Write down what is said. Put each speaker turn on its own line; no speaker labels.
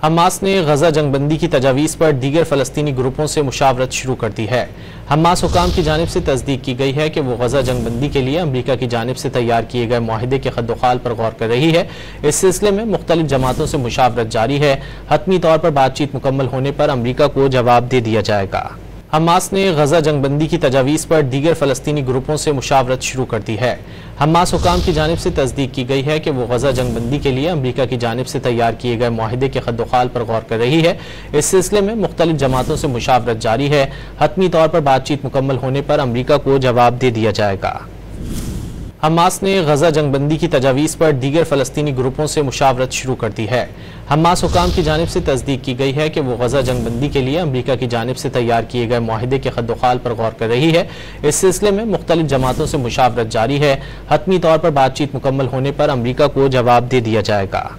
Hamas ने गजा जंगबंदी की तजावीज़ पर दीगर फ़लस्तीनी ग्रुपों से मुशावरत शुरू कर दी है। हमास हुकाम की जानिब से तस्दीक की गई है कि वो गजा जंगबंदी के लिए अमरीका की जानिब से तैयार किए गए मुआहिदे के खद्दोखाल पर गौर कर रही है। इस सिलसिले में मुख्तलिफ जमातों से मुशावरत जारी है। हतमी तौर पर बातचीत मुकम्मल होने पर अमरीका को जवाब दे दिया जाएगा। हमास ने गजा जंगबंदी की तजावीज़ पर दीगर फ़लस्तीनी ग्रुपों से मुशावरत शुरू कर दी है। हमास हुकाम की जानिब से तस्दीक की गई है कि वो गजा जंगबंदी के लिए अमरीका की जानिब से तैयार किए गए मुआहिदे के खद्दोखाल पर गौर कर रही है। इस सिलसिले में मुख्तलिफ जमातों से मुशावरत जारी है। हतमी तौर पर बातचीत मुकम्मल होने पर अमरीका को जवाब दे दिया जाएगा। हमास ने गजा जंगबंदी की तजावीज़ पर दीगर फ़लस्तीनी ग्रुपों से मुशावरत शुरू कर दी है। हमास हुकाम की जानिब से तस्दीक की गई है कि वो गजा जंगबंदी के लिए अमरीका की जानिब से तैयार किए गए मुआहिदे के खद्दोखाल पर गौर कर रही है। इस सिलसिले में मुख्तलिफ जमातों से मुशावरत जारी है। हतमी तौर पर बातचीत मुकम्मल होने पर अमरीका को जवाब दे दिया जाएगा।